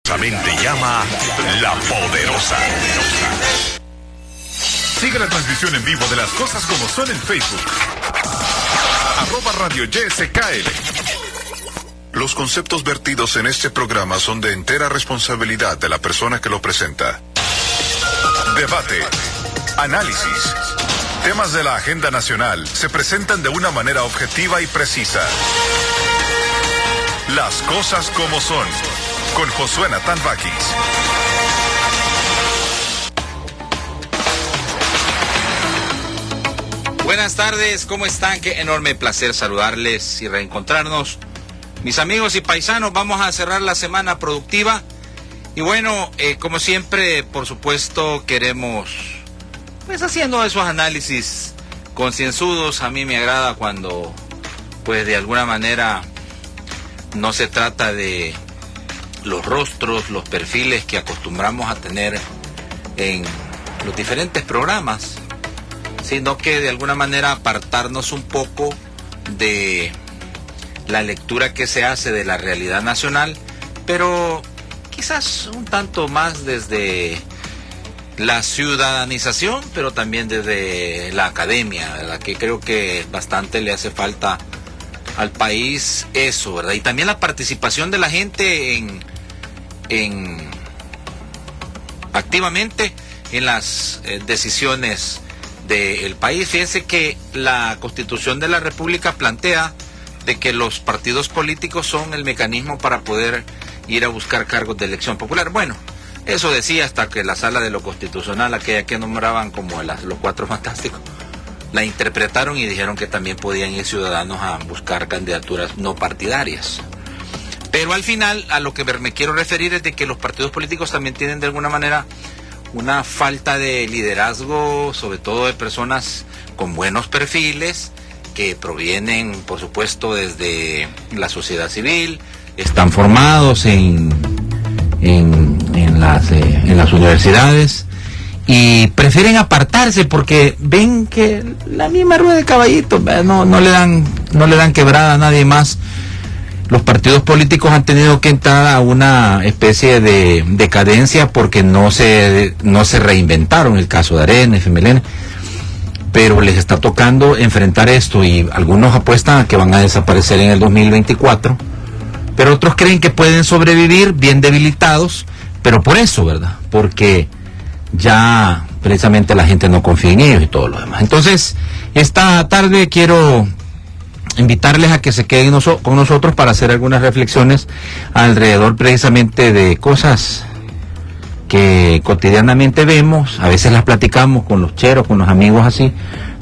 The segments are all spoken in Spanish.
Llama La Poderosa. Sigue la transmisión en vivo de Las Cosas Como Son en Facebook. @Radio YSKL. Los conceptos vertidos en este programa son de entera responsabilidad de la persona que lo presenta. Debate, análisis, temas de la agenda nacional se presentan de una manera objetiva y precisa. Las Cosas Como Son, con Josué Natán Vázquez. Buenas tardes, ¿cómo están? Qué enorme placer saludarles y reencontrarnos. Mis amigos y paisanos, vamos a cerrar la semana productiva. Y bueno, como siempre, por supuesto, queremos, pues haciendo esos análisis concienzudos. A mí me agrada cuando, pues de alguna manera, no se trata de los rostros, los perfiles que acostumbramos a tener en los diferentes programas, sino que de alguna manera apartarnos un poco de la lectura que se hace de la realidad nacional, pero quizás un tanto más desde la ciudadanización, pero también desde la academia, ¿verdad? Que creo que bastante le hace falta al país eso, ¿verdad? Y también la participación de la gente activamente en las decisiones del país. Fíjense que la Constitución de la República plantea de que los partidos políticos son el mecanismo para poder ir a buscar cargos de elección popular. Bueno, eso decía hasta que la Sala de lo Constitucional, aquella que nombraban como los Cuatro Fantásticos, la interpretaron y dijeron que también podían ir ciudadanos a buscar candidaturas no partidarias. Pero al final, a lo que me quiero referir es de que los partidos políticos también tienen de alguna manera una falta de liderazgo, sobre todo de personas con buenos perfiles, que provienen, por supuesto, desde la sociedad civil, están formados en las universidades, y prefieren apartarse porque ven que la misma rueda de caballito no le dan quebrada a nadie más. Los partidos políticos han tenido que entrar a una especie de decadencia porque no se reinventaron. El caso de Arena, FMLN, pero les está tocando enfrentar esto, y algunos apuestan a que van a desaparecer en el 2024, pero otros creen que pueden sobrevivir bien debilitados, pero por eso, ¿verdad? Porque ya precisamente la gente no confía en ellos y todo lo demás. Entonces, esta tarde quiero invitarles a que se queden con nosotros para hacer algunas reflexiones alrededor precisamente de cosas que cotidianamente vemos. A veces las platicamos con los cheros, con los amigos así,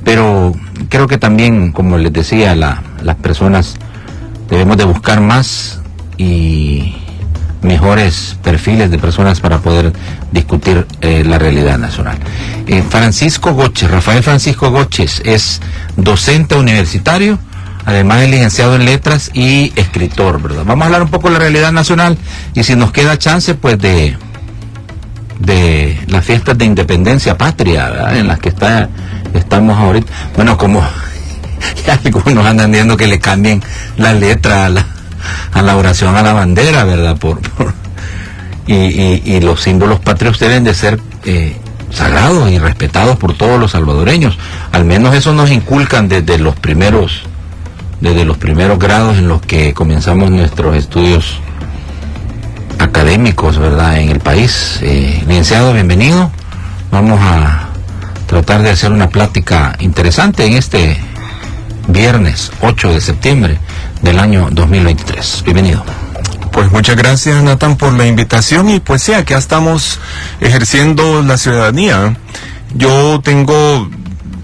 pero creo que también, como les decía, las personas debemos de buscar más y mejores perfiles de personas para poder discutir la realidad nacional. Rafael Francisco Goches es docente universitario, además es licenciado en letras y escritor, ¿verdad? Vamos a hablar un poco de la realidad nacional, y si nos queda chance, pues de las fiestas de independencia patria, ¿verdad? En las que estamos ahorita. Bueno, como ya algunos andan viendo que le cambien la letra a la oración a la bandera, ¿verdad? Y los símbolos patrios deben de ser sagrados y respetados por todos los salvadoreños. Al menos eso nos inculcan desde los primeros grados en los que comenzamos nuestros estudios académicos, ¿verdad?, en el país. Licenciado, bienvenido. Vamos a tratar de hacer una plática interesante en este viernes 8 de septiembre del año 2023. Bienvenido. Pues muchas gracias, Natán, por la invitación, y pues sí, acá estamos ejerciendo la ciudadanía. Yo tengo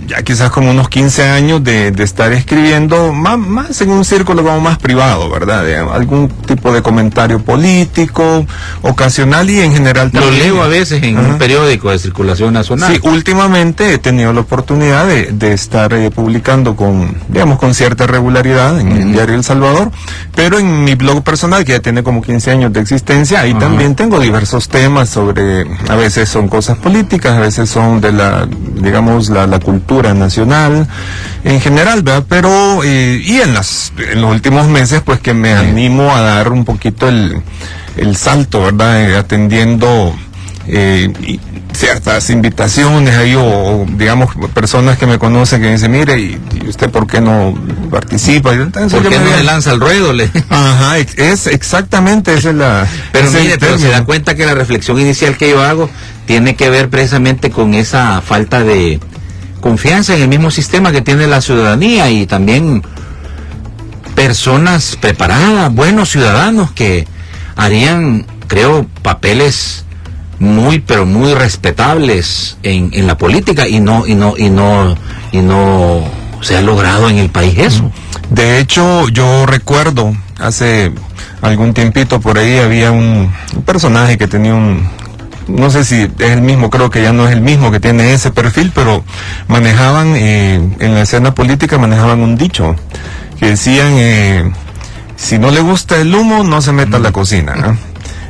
ya quizás como unos 15 años de estar escribiendo, más en un círculo como más privado, ¿verdad? De algún tipo de comentario político, ocasional, y en general también. Lo leo a veces en un periódico de circulación nacional. Sí, últimamente he tenido la oportunidad de estar publicando con cierta regularidad en el diario El Salvador, pero en mi blog personal, que ya tiene como 15 años de existencia, ahí también tengo diversos temas sobre, a veces son cosas políticas, a veces son de la cultura nacional en general, ¿verdad? Pero y en los últimos meses, pues, que me animo a dar un poquito el salto, ¿verdad? Atendiendo ciertas invitaciones ahí o digamos personas que me conocen que dicen, mire, ¿y usted por qué no participa? ¿Por qué no le lanza al ruedo? Ajá, es exactamente, esa es la... Pero mire, pero se da cuenta que la reflexión inicial que yo hago tiene que ver precisamente con esa falta de confianza en el mismo sistema que tiene la ciudadanía, y también personas preparadas, buenos ciudadanos que harían, creo, papeles muy pero muy respetables en la política, y no se ha logrado en el país eso. De hecho, yo recuerdo hace algún tiempito por ahí había un personaje que tenía no sé si es el mismo, creo que ya no es el mismo que tiene ese perfil, pero manejaban en la escena política manejaban un dicho que decían, si no le gusta el humo, no se meta a la cocina, ¿no?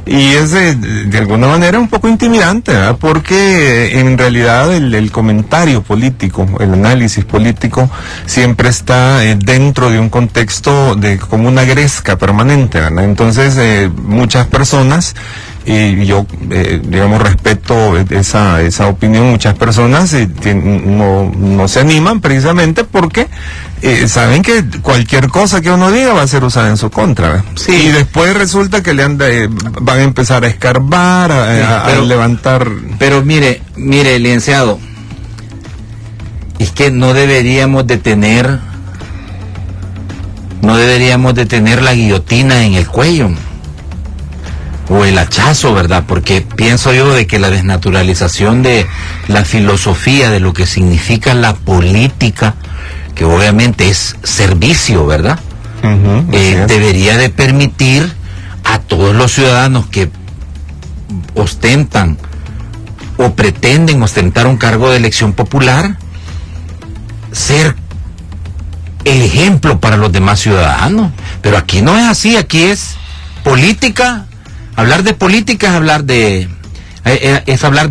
Y es de alguna manera un poco intimidante, ¿verdad? Porque en realidad el comentario político, el análisis político siempre está dentro de un contexto de como una gresca permanente, ¿verdad? Entonces muchas personas, y yo digamos respeto esa opinión, muchas personas no se animan precisamente porque saben que cualquier cosa que uno diga va a ser usada en su contra, ¿verdad? Sí. Y después resulta que van a empezar a escarbar, a levantar. Pero mire, licenciado, es que no deberíamos de tener la guillotina en el cuello o el hachazo, ¿verdad? Porque pienso yo de que la desnaturalización de la filosofía de lo que significa la política, que obviamente es servicio, ¿verdad? Debería de permitir a todos los ciudadanos que ostentan o pretenden ostentar un cargo de elección popular ser el ejemplo para los demás ciudadanos. Pero aquí no es así, aquí es política. Hablar de política es hablar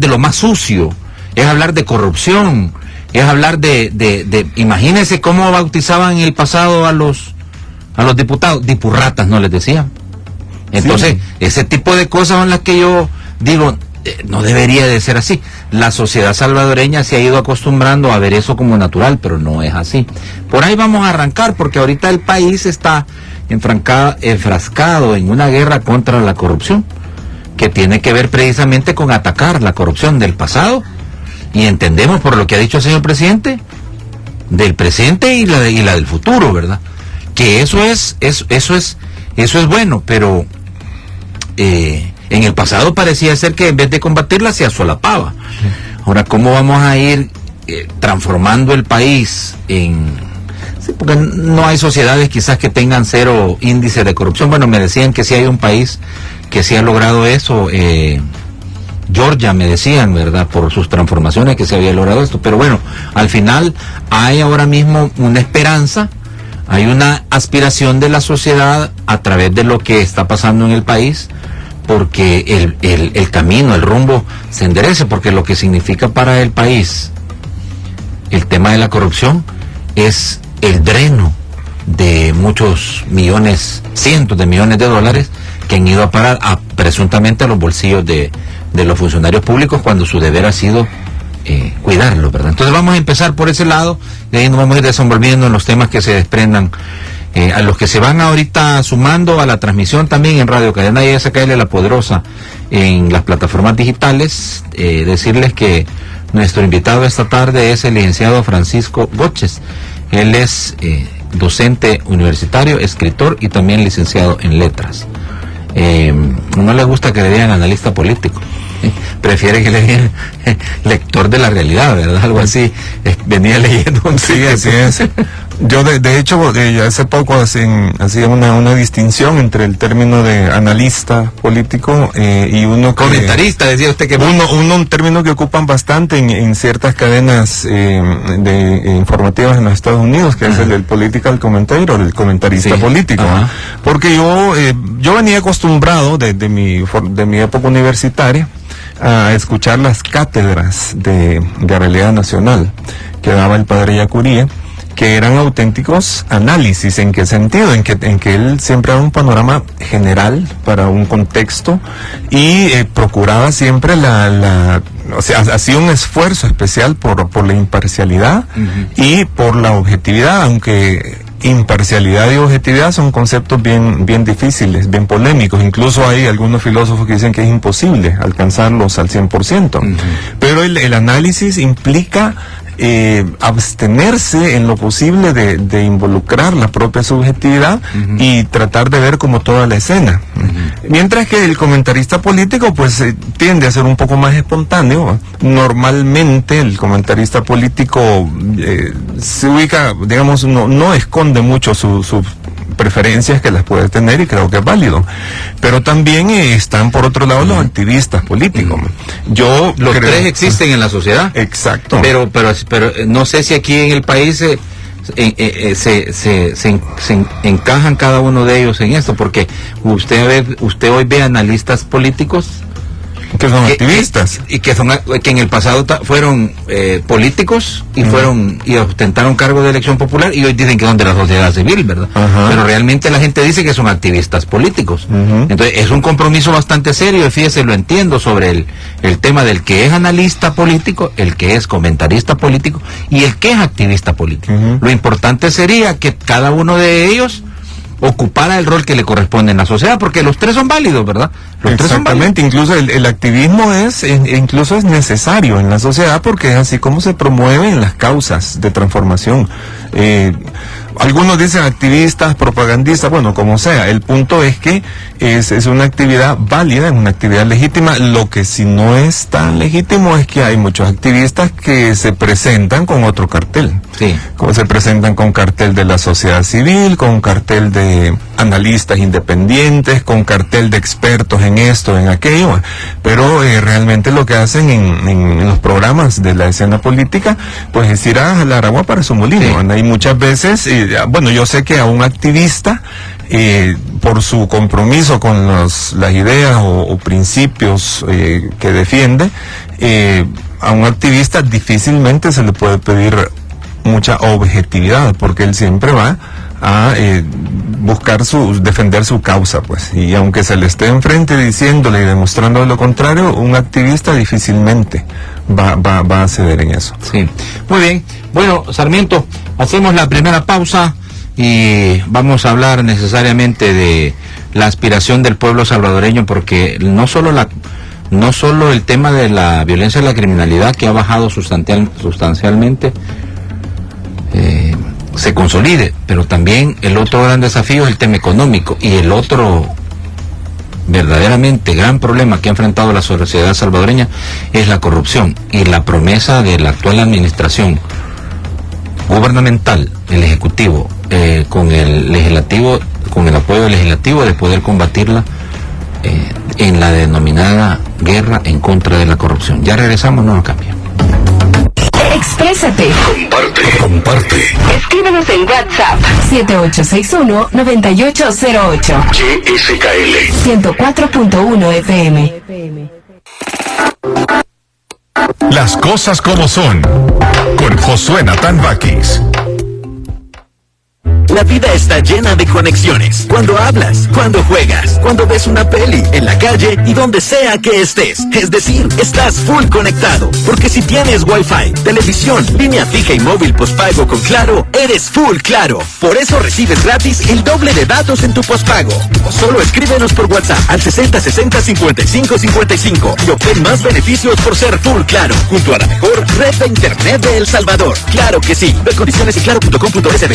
de lo más sucio, es hablar de corrupción, es hablar de imagínense cómo bautizaban en el pasado a los diputados, dipurratas, ¿no les decían? Entonces, sí, ese tipo de cosas son las que yo digo, no debería de ser así. La sociedad salvadoreña se ha ido acostumbrando a ver eso como natural, pero no es así. Por ahí vamos a arrancar, porque ahorita el país está enfrascado en una guerra contra la corrupción, que tiene que ver precisamente con atacar la corrupción del pasado, y entendemos por lo que ha dicho el señor presidente, del presente y la del futuro, ¿verdad? Que eso es bueno, pero en el pasado parecía ser que en vez de combatirla se asolapaba. Ahora, ¿cómo vamos a ir transformando el país en...? Sí, porque no hay sociedades quizás que tengan cero índice de corrupción. Bueno, me decían que sí hay un país que sí ha logrado eso, Georgia, me decían, ¿verdad? Por sus transformaciones que se había logrado esto. Pero bueno, al final hay ahora mismo una esperanza, hay una aspiración de la sociedad a través de lo que está pasando en el país, porque el camino, el rumbo se enderece, porque lo que significa para el país el tema de la corrupción es el dreno de muchos millones, cientos de millones de dólares que han ido a parar presuntamente a los bolsillos de los funcionarios públicos, cuando su deber ha sido cuidarlos, ¿verdad? Entonces vamos a empezar por ese lado, y ahí nos vamos a ir desenvolviendo en los temas que se desprendan. A los que se van ahorita sumando a la transmisión también en Radio Cadena y SKL La Poderosa en las plataformas digitales, decirles que nuestro invitado esta tarde es el licenciado Francisco Goches. Él es docente universitario, escritor y también licenciado en letras. No le gusta que le digan analista político, prefiere que le digan lector de la realidad, ¿verdad? Algo así. Venía leyendo un sí, así es. Yo de hecho hace poco hacía una distinción entre el término de analista político y uno que, comentarista, decía usted que un término que ocupan bastante en ciertas cadenas informativas en los Estados Unidos, que es el del political commentator, el comentarista político. Porque yo venía acostumbrado de mi época universitaria a escuchar las cátedras de realidad nacional que daba el padre Yacuría, que eran auténticos análisis. ¿En qué sentido? En que él siempre daba un panorama general para un contexto y procuraba siempre o sea, hacía un esfuerzo especial por la imparcialidad y por la objetividad, aunque imparcialidad y objetividad son conceptos bien difíciles, bien polémicos. Incluso hay algunos filósofos que dicen que es imposible alcanzarlos al 100%. Pero el análisis implica abstenerse en lo posible de involucrar la propia subjetividad y tratar de ver como toda la escena. Mientras que el comentarista político pues tiende a ser un poco más espontáneo. Normalmente el comentarista político se ubica, digamos, no esconde mucho sus preferencias, que las puede tener, y creo que es válido. Pero también están por otro lado los activistas políticos. Los tres existen en la sociedad. Exacto. Pero no sé si aquí en el país se encajan cada uno de ellos en esto, porque usted hoy ve analistas políticos que son activistas y que en el pasado fueron políticos y y ostentaron cargos de elección popular, y hoy dicen que son de la sociedad civil, ¿verdad? Pero realmente la gente dice que son activistas políticos. Entonces es un compromiso bastante serio, y fíjese, lo entiendo, sobre el tema del que es analista político, el que es comentarista político y el que es activista político. Lo importante sería que cada uno de ellos ocupara el rol que le corresponde en la sociedad, porque los tres son válidos, ¿verdad? Exactamente, incluso el activismo incluso es necesario en la sociedad, porque es así como se promueven las causas de transformación. Algunos dicen activistas, propagandistas, bueno, como sea. El punto es que es una actividad válida, es una actividad legítima. Lo que sí no es tan legítimo es que hay muchos activistas que se presentan con otro cartel. Sí. Como se presentan con cartel de la sociedad civil, con cartel de analistas independientes, con cartel de expertos en esto, en aquello. Pero realmente lo que hacen en los programas de la escena política, pues es ir a jalar agua para su molino. Sí. Y muchas veces, bueno, yo sé que a un activista, por su compromiso con las ideas o principios que defiende, a un activista difícilmente se le puede pedir mucha objetividad, porque él siempre va a buscar defender su causa, pues, y aunque se le esté enfrente diciéndole y demostrando lo contrario, un activista difícilmente va a ceder en eso. Sí, muy bien. Bueno, Sarmiento, hacemos la primera pausa y vamos a hablar necesariamente de la aspiración del pueblo salvadoreño, porque no solo el tema de la violencia y la criminalidad, que ha bajado sustancialmente, se consolide, pero también el otro gran desafío es el tema económico, y el otro verdaderamente gran problema que ha enfrentado la sociedad salvadoreña es la corrupción, y la promesa de la actual administración gubernamental, el ejecutivo, con el legislativo, con el apoyo del legislativo, de poder combatirla en la denominada guerra en contra de la corrupción. Ya regresamos, no nos cambia. Exprésate. Comparte. Escríbenos en WhatsApp 7861-9808. YSKL 104.1 FM. Las cosas como son, con Josué Natán Bakis. La vida está llena de conexiones. Cuando hablas, cuando juegas, cuando ves una peli, en la calle y donde sea que estés. Es decir, estás full conectado. Porque si tienes Wi-Fi, televisión, línea fija y móvil postpago con Claro, eres full Claro. Por eso recibes gratis el doble de datos en tu postpago. O solo escríbenos por WhatsApp al 6060-5555 y obtén más beneficios por ser full Claro, junto a la mejor red de internet de El Salvador. Claro que sí. Ve condiciones en claro.com.sb.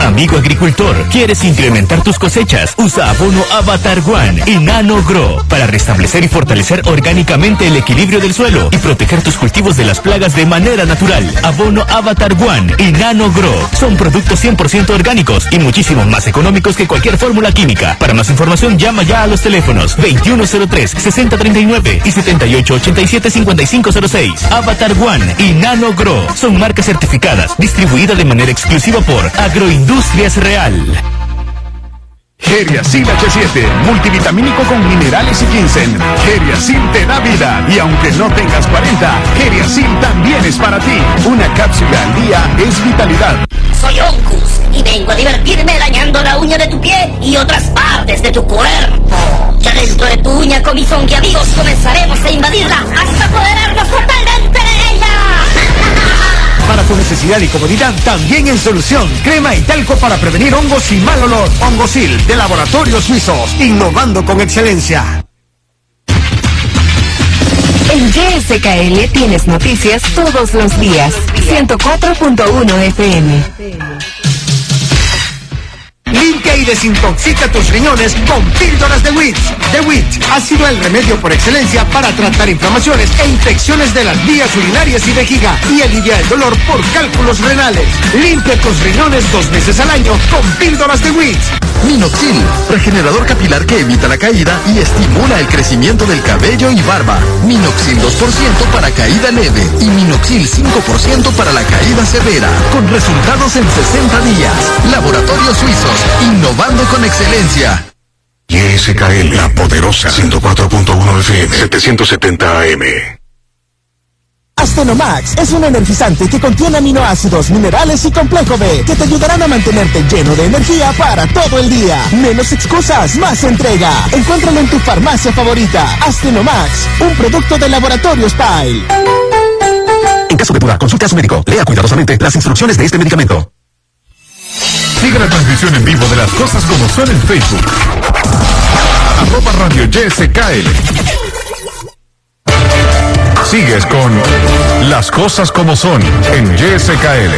Amigo agricultor, ¿quieres incrementar tus cosechas? Usa abono Avatar One y Nano Grow para restablecer y fortalecer orgánicamente el equilibrio del suelo y proteger tus cultivos de las plagas de manera natural. Abono Avatar One y Nano Grow son productos 100% orgánicos y muchísimo más económicos que cualquier fórmula química. Para más información, llama ya a los teléfonos 2103-6039 y 7887-5506. Avatar One y Nano Grow son marcas certificadas, distribuidas de manera exclusiva por Agroindustrias Real. Geriasil H7, multivitamínico con minerales y ginseng. Geriasil te da vida, y aunque no tengas 40, Geriasil también es para ti. Una cápsula al día es vitalidad. Soy Oncus y vengo a divertirme dañando la uña de tu pie y otras partes de tu cuerpo. Ya dentro de tu uña con mis onky amigos comenzaremos a invadirla hasta apoderarnos totalmente de ella. Para tu necesidad y comodidad también en solución. Crema y talco para prevenir hongos y mal olor. Hongosil, de Laboratorios Suizos, innovando con excelencia. En YSKL tienes noticias todos los días. 104.1 FM. Limpia y desintoxica tus riñones con píldoras de WIT. The WIT ha sido el remedio por excelencia para tratar inflamaciones e infecciones de las vías urinarias y vejiga y alivia el dolor por cálculos renales. Limpia tus riñones 2 veces al año con píldoras de WIT. Minoxil, regenerador capilar que evita la caída y estimula el crecimiento del cabello y barba. Minoxil 2% para caída leve y Minoxil 5% para la caída severa, con resultados en 60 días. Laboratorios Suizos, innovando con excelencia. YSKL, la poderosa 104.1 FM, 770 AM. Astenomax es un energizante que contiene aminoácidos, minerales y complejo B que te ayudarán a mantenerte lleno de energía para todo el día. Menos excusas, más entrega. Encuéntralo en tu farmacia favorita. Astenomax, un producto de Laboratorios Pile. En caso de duda, consulte a su médico. Lea cuidadosamente las instrucciones de este medicamento. Sigue la transmisión en vivo de Las Cosas Como Son en Facebook. @Radio YSKL. Sigues con Las Cosas Como Son en YSKL.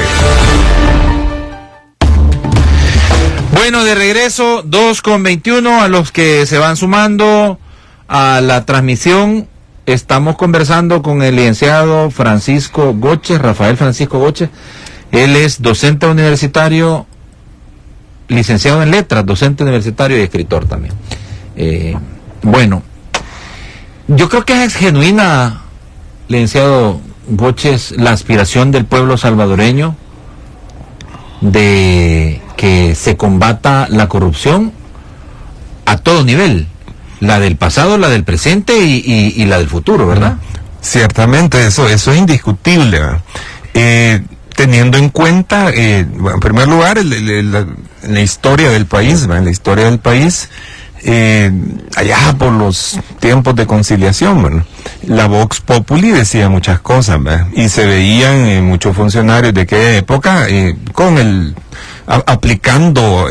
Bueno, de regreso, 2:21, a los que se van sumando a la transmisión. Estamos conversando con el licenciado Francisco Goche, Rafael Francisco Goche. Él es docente universitario, licenciado en letras, docente universitario y escritor también. Bueno, yo creo que es genuina, licenciado Goches, la aspiración del pueblo salvadoreño de que se combata la corrupción a todo nivel, la del pasado, la del presente y la del futuro, ¿verdad? Ciertamente, eso es indiscutible, ¿verdad? Teniendo en cuenta, bueno, en primer lugar, la historia del país, ¿verdad? La historia del país, allá por los tiempos de conciliación, bueno, la Vox Populi decía muchas cosas, ¿verdad? Y se veían muchos funcionarios de aquella época con aplicando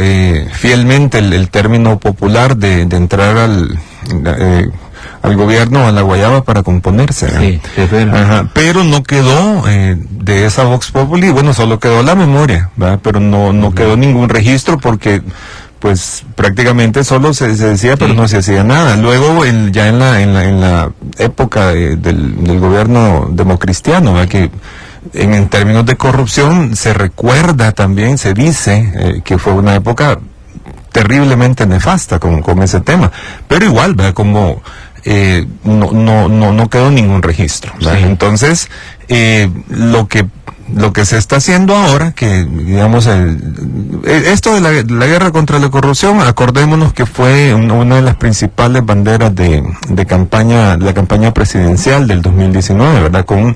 fielmente el término popular de entrar al gobierno, a la guayaba para componerse. Sí, ajá, pero no quedó de esa Vox Populi, bueno, solo quedó la memoria, ¿verdad? Pero no quedó ningún registro porque pues prácticamente solo se decía, pero no se hacía nada. Luego ya en la época del gobierno democristiano, ¿verdad? Que en términos de corrupción se recuerda también, se dice que fue una época terriblemente nefasta con ese tema, pero igual, ¿verdad? Como no quedó ningún registro, ¿verdad? Sí. Entonces lo que se está haciendo ahora, que digamos esto de la guerra contra la corrupción, acordémonos que fue una de las principales banderas de campaña, la campaña presidencial del 2019, ¿verdad? Con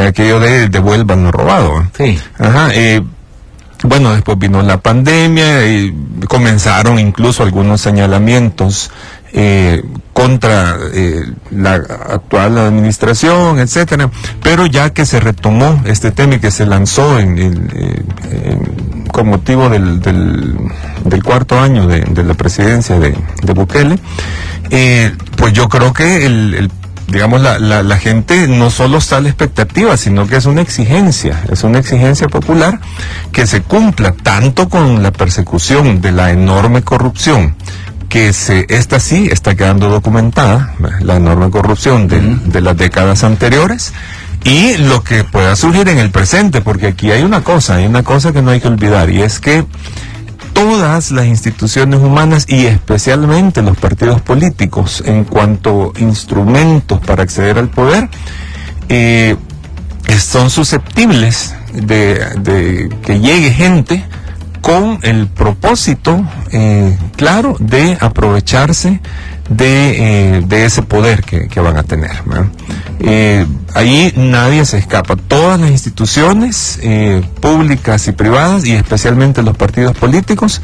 aquello de devuelvan lo robado. Sí. Ajá. Bueno, después vino la pandemia y comenzaron incluso algunos señalamientos contra la actual administración, etcétera, pero ya que se retomó este tema y que se lanzó con motivo del cuarto año de la presidencia de Bukele, pues yo creo que digamos, la gente no solo está a la expectativa, sino que es una exigencia popular que se cumpla tanto con la persecución de la enorme corrupción, que esta sí está quedando documentada, la enorme corrupción de las décadas anteriores, y lo que pueda surgir en el presente, porque aquí hay una cosa que no hay que olvidar, y es que todas las instituciones humanas y especialmente los partidos políticos, en cuanto a instrumentos para acceder al poder, son susceptibles de que llegue gente con el propósito claro de aprovecharse de ese poder que van a tener, ¿verdad? Ahí nadie se escapa. Todas las instituciones públicas y privadas, y especialmente los partidos políticos,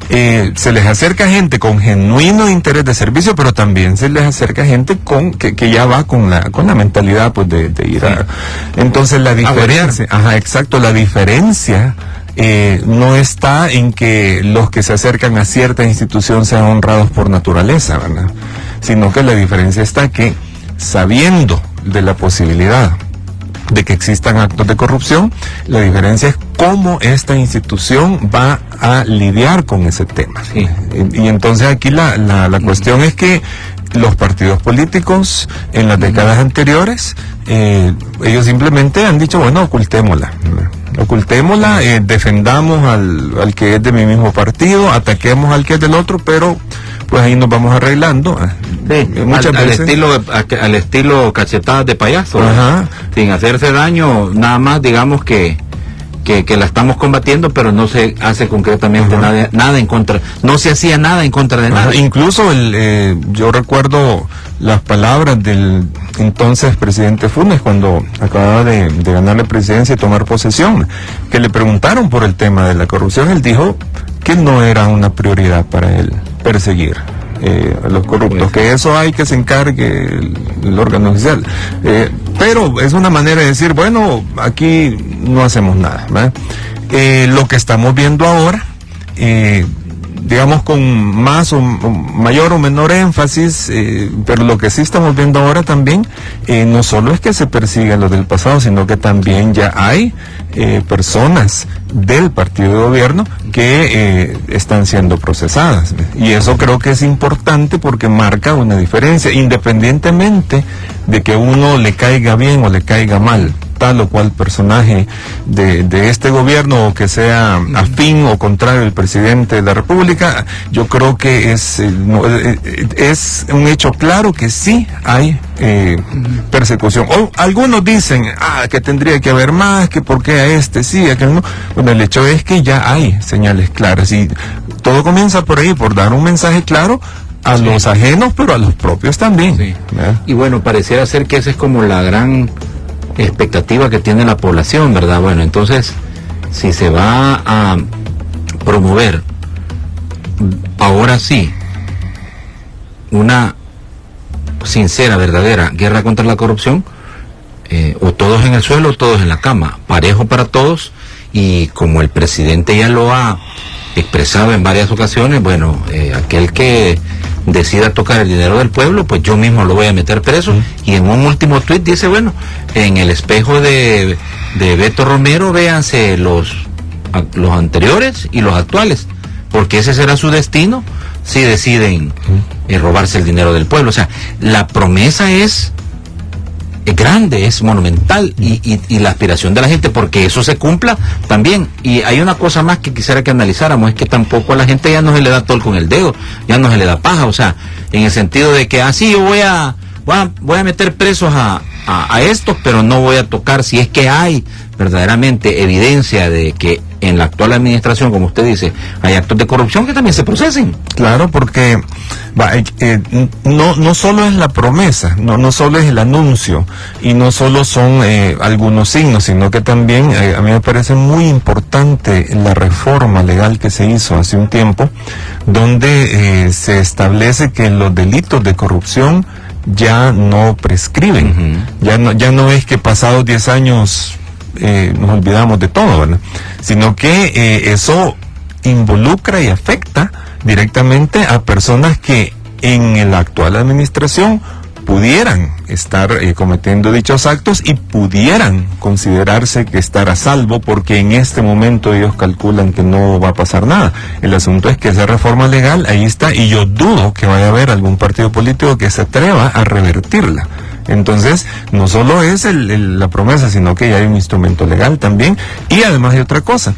se les acerca gente con genuino interés de servicio, pero también se les acerca gente que ya va con la mentalidad pues de ir a... Entonces la diferencia, la diferencia no está en que los que se acercan a cierta institución sean honrados por naturaleza, ¿verdad? Sino que la diferencia está que, sabiendo de la posibilidad de que existan actos de corrupción, la diferencia es cómo esta institución va a lidiar con ese tema. Sí. Y entonces aquí la cuestión es que los partidos políticos en las décadas anteriores, ellos simplemente han dicho, bueno, ocultémosla, defendamos al que es de mi mismo partido, ataquemos al que es del otro, pero pues ahí nos vamos arreglando. Muchas veces al estilo cachetadas de payaso, sin hacerse daño, nada más digamos que la estamos combatiendo, pero no se hace concretamente nada en contra, no se hacía nada en contra de nada. Incluso yo recuerdo las palabras del entonces presidente Funes cuando acababa de ganar la presidencia y tomar posesión, que le preguntaron por el tema de la corrupción. Él dijo que no era una prioridad para él perseguir a los corruptos, que eso hay que se encargue el órgano oficial, pero es una manera de decir, bueno, aquí no hacemos nada, ¿verdad? Lo que estamos viendo ahora, digamos con más o mayor o menor énfasis, pero lo que sí estamos viendo ahora también, no solo es que se persigue a los del pasado, sino que también ya hay personas del partido de gobierno que están siendo procesadas, y eso creo que es importante porque marca una diferencia, independientemente de que uno le caiga bien o le caiga mal tal o cual personaje de este gobierno, o que sea afín o contrario al presidente de la República. Yo creo que es un hecho claro que sí hay persecución. O algunos dicen que tendría que haber más, que por qué a este sí, a aquel no. Bueno, el hecho es que ya hay señales claras, y todo comienza por ahí, por dar un mensaje claro a los ajenos, pero a los propios también. Sí. Y bueno, pareciera ser que esa es como la gran expectativa que tiene la población, ¿verdad? Bueno, entonces, si se va a promover ahora sí una sincera, verdadera guerra contra la corrupción, o todos en el suelo o todos en la cama, parejo para todos, y como el presidente ya lo ha expresado en varias ocasiones, bueno, aquel que decida tocar el dinero del pueblo, pues yo mismo lo voy a meter preso. Y en un último tuit dice, bueno, en el espejo de Beto Romero, véanse los anteriores y los actuales, porque ese será su destino si deciden robarse el dinero del pueblo. O sea, la promesa es grande, es monumental, y la aspiración de la gente porque eso se cumpla también. Y hay una cosa más que quisiera que analizáramos, es que tampoco a la gente ya no se le da tol con el dedo, ya no se le da paja, o sea, en el sentido de que así yo voy a meter presos a estos, pero no voy a tocar, si es que hay verdaderamente evidencia de que en la actual administración, como usted dice, hay actos de corrupción, que también se procesen. Claro, porque no solo es la promesa, no solo es el anuncio, y no solo son algunos signos, sino que también a mí me parece muy importante la reforma legal que se hizo hace un tiempo, donde se establece que los delitos de corrupción ya no prescriben. Ya no es que pasados 10 años nos olvidamos de todo, ¿verdad? Sino que eso involucra y afecta directamente a personas que en la actual administración pudieran estar cometiendo dichos actos y pudieran considerarse que estar a salvo, porque en este momento ellos calculan que no va a pasar nada. El asunto es que esa reforma legal ahí está, y yo dudo que vaya a haber algún partido político que se atreva a revertirla. Entonces, no solo es la promesa, sino que ya hay un instrumento legal también. Y además hay otra cosa.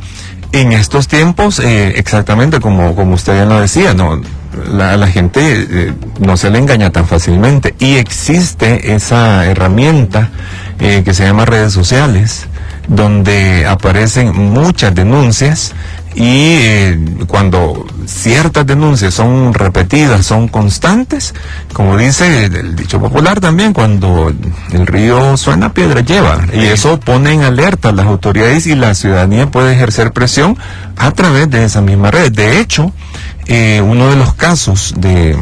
En estos tiempos, exactamente como usted ya lo decía, no, la gente no se le engaña tan fácilmente. Y existe esa herramienta que se llama redes sociales, donde aparecen muchas denuncias y cuando ciertas denuncias son repetidas, son constantes, como dice el dicho popular también, cuando el río suena, piedra lleva, y eso pone en alerta a las autoridades y la ciudadanía puede ejercer presión a través de esa misma red. De hecho, uno de los casos del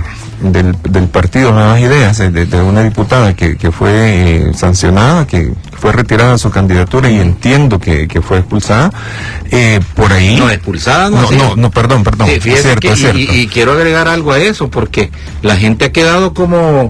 partido Nuevas Ideas, de una diputada que fue sancionada, que fue retirada su candidatura y entiendo que fue expulsada, por ahí... No, expulsada no, perdón, sí, es cierto. Y quiero agregar algo a eso, porque la gente ha quedado como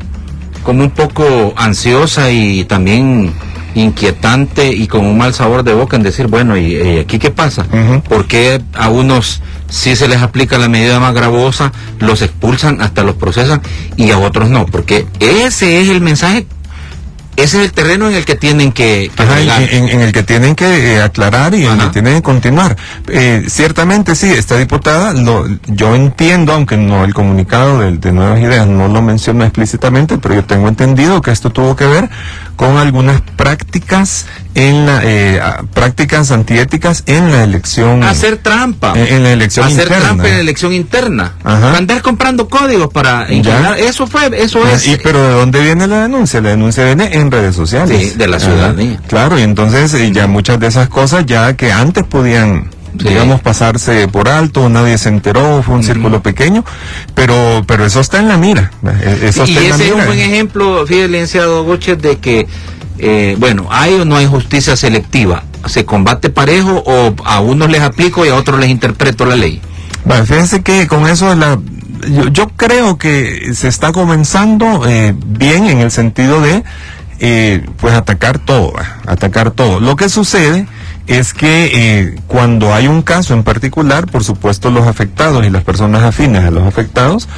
un poco ansiosa y también inquietante y con un mal sabor de boca en decir, bueno, ¿y aquí qué pasa? ¿Por qué a unos sí se les aplica la medida más gravosa, los expulsan, hasta los procesan, y a otros no? Porque ese es el mensaje, ese es el terreno en el que tienen que en el que tienen que aclarar y en el que tienen que continuar. Ciertamente sí, esta diputada, yo entiendo, aunque no el comunicado de Nuevas Ideas no lo menciona explícitamente, pero yo tengo entendido que esto tuvo que ver con algunas prácticas prácticas antiéticas en la elección. Hacer trampa. En la elección hacer interna. trampa en la elección interna. Ajá. Andar comprando códigos para inclinar. Eso es. Pero ¿de dónde viene la denuncia? La denuncia viene en redes sociales. Sí, de la ciudadanía. Claro, y entonces ya muchas de esas cosas ya que antes podían, digamos, pasarse por alto, nadie se enteró, fue un círculo pequeño, pero eso está en la mira. Eso y está en la ese es mira. un buen ejemplo, fíjate, licenciado Goches, de que ¿hay o no hay justicia selectiva? ¿Se combate parejo o a unos les aplico y a otros les interpreto la ley? Bueno, fíjense que con eso yo creo que se está comenzando bien en el sentido de pues atacar todo. Lo que sucede es que cuando hay un caso en particular, por supuesto los afectados y las personas afines a los afectados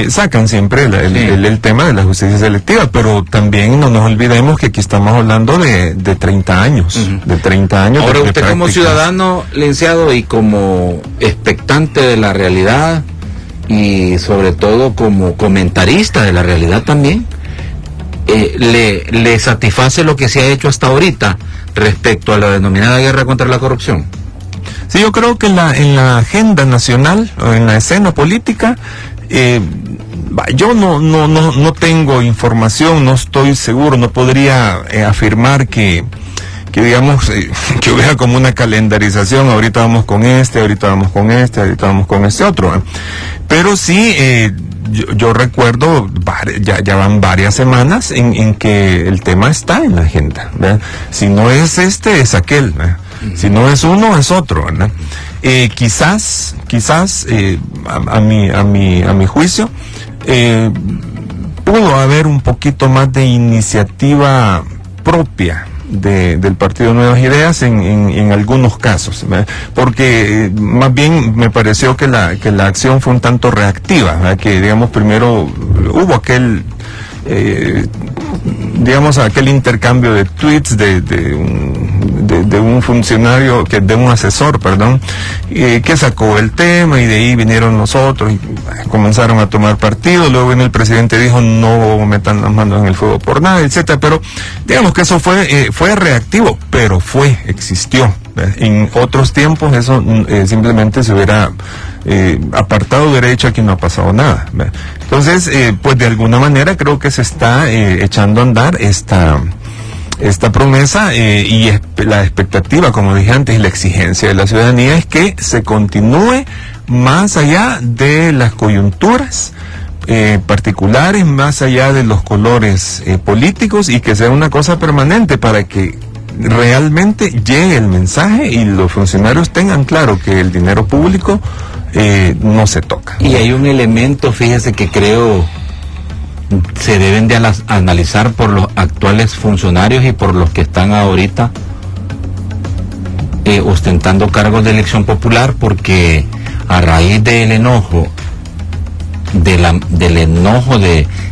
sacan siempre el tema de la justicia selectiva, pero también no nos olvidemos que aquí estamos hablando de 30 años, de 30 años. Ahora de usted como prácticas. ciudadano, licenciado, y como expectante de la realidad y sobre todo como comentarista de la realidad también, le satisface lo que se ha hecho hasta ahorita respecto a la denominada guerra contra la corrupción. Sí, yo creo que en la agenda nacional o en la escena política, yo no tengo información, no estoy seguro, no podría afirmar que digamos que hubiera como una calendarización, ahorita vamos con ahorita vamos con ahorita vamos con este otro, pero sí yo recuerdo, ya van varias semanas en que el tema está en la agenda, ¿verdad? Si no es es aquel, ¿verdad? Si no es uno, es otro, ¿verdad? Quizás a mi juicio pudo haber un poquito más de iniciativa propia del Partido Nuevas Ideas en algunos casos, ¿verdad? Porque más bien me pareció que la acción fue un tanto reactiva, ¿verdad? Que digamos primero hubo aquel intercambio de tweets de un funcionario, de un asesor, que sacó el tema y de ahí vinieron los otros y comenzaron a tomar partido. Luego el presidente dijo no metan las manos en el fuego por nada, etcétera. Pero digamos que eso fue reactivo, pero existió. En otros tiempos eso simplemente se hubiera apartado, hubiera dicho aquí no ha pasado nada. Entonces, pues de alguna manera creo que se está echando a andar esta promesa y la expectativa, como dije antes, la exigencia de la ciudadanía es que se continúe más allá de las coyunturas particulares, más allá de los colores políticos, y que sea una cosa permanente para que realmente llegue el mensaje y los funcionarios tengan claro que el dinero público no se toca. Y hay un elemento, fíjese, que creo se deben de analizar por los actuales funcionarios y por los que están ahorita ostentando cargos de elección popular, porque a raíz del enojo,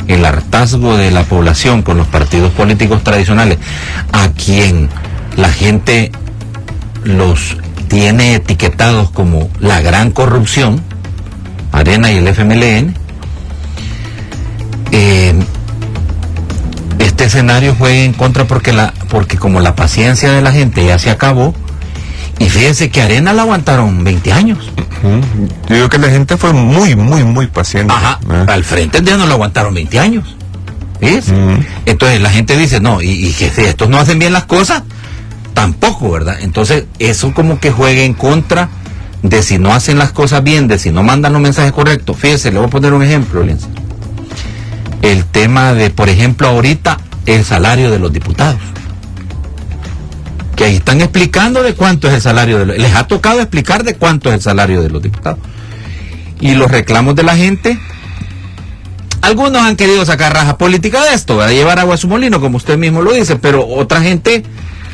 el hartazgo de la población con los partidos políticos tradicionales, a quien la gente los tiene etiquetados como la gran corrupción, Arena y el FMLN, este escenario juega en contra porque como la paciencia de la gente ya se acabó Y fíjense que Arena la aguantaron 20 años. Yo digo que la gente fue muy, muy, muy paciente. Ajá, al frente ya no lo aguantaron 20 años. ¿Ves? Entonces la gente dice, no, y que si estos no hacen bien las cosas, tampoco, ¿verdad? Entonces eso como que juega en contra de si no hacen las cosas bien, de si no mandan los mensajes correctos. Fíjese, le voy a poner un ejemplo, Lince. El tema de, por ejemplo, ahorita, el salario de los diputados. Que ahí están explicando de cuánto es el salario les ha tocado explicar de cuánto es el salario de los diputados. Y los reclamos de la gente, algunos han querido sacar raja política de esto, ¿verdad? Llevar agua a su molino, como usted mismo lo dice, pero otra gente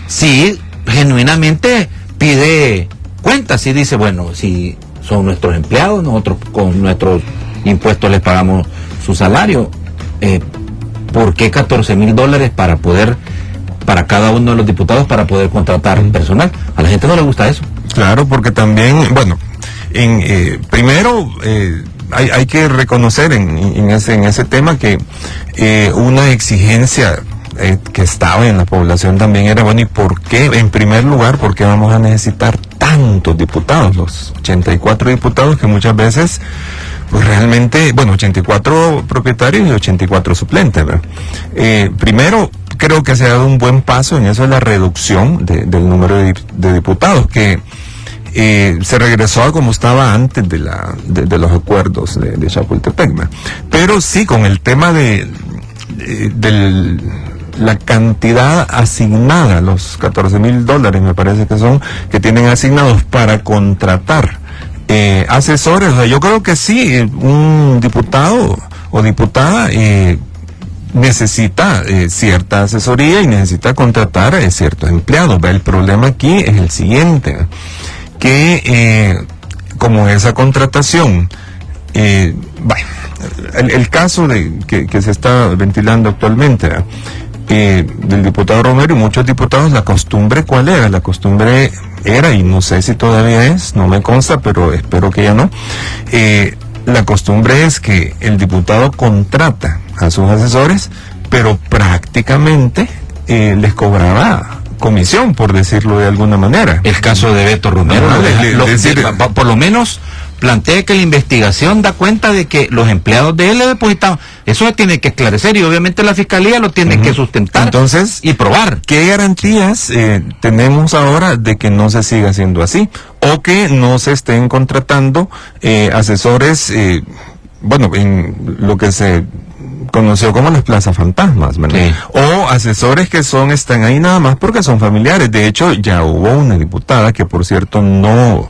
sí, genuinamente pide cuentas y dice, bueno, si son nuestros empleados, nosotros con nuestros impuestos les pagamos su salario, ¿por qué $14,000 para cada uno de los diputados para poder contratar personal? A la gente no le gusta eso. Claro, porque también, bueno, primero hay que reconocer en ese tema que una exigencia que estaba en la población también era, bueno, ¿y por qué? En primer lugar, ¿por qué vamos a necesitar tantos diputados? Los 84 diputados que muchas veces, pues realmente, bueno, 84 propietarios y 84 suplentes, ¿verdad? Primero, creo que se ha dado un buen paso en eso de la reducción del número de diputados, que se regresó a como estaba antes de los acuerdos de Chapultepec, ¿verdad? Pero sí, con el tema de la cantidad asignada, los $14,000 me parece que son, que tienen asignados para contratar asesores. O sea, yo creo que sí, un diputado o diputada necesita cierta asesoría y necesita contratar ciertos empleados. El problema aquí es el siguiente, que como esa contratación, el caso que se está ventilando actualmente, del diputado Romero y muchos diputados, la costumbre, ¿cuál era? La costumbre era, y no sé si todavía es, no me consta, pero espero que ya no, la costumbre es que el diputado contrata a sus asesores, pero prácticamente les cobraba comisión, por decirlo de alguna manera. El caso de Beto Romero, por lo menos plantea que la investigación da cuenta de que los empleados de él le depositaban. Eso se tiene que esclarecer y obviamente la fiscalía lo tiene que sustentar. Entonces, y probar. ¿Qué garantías tenemos ahora de que no se siga haciendo así? O que no se estén contratando asesores, bueno, en lo que se conoció como las plazas fantasmas, ¿verdad? Sí. O asesores que están ahí nada más porque son familiares. De hecho, ya hubo una diputada que, por cierto, no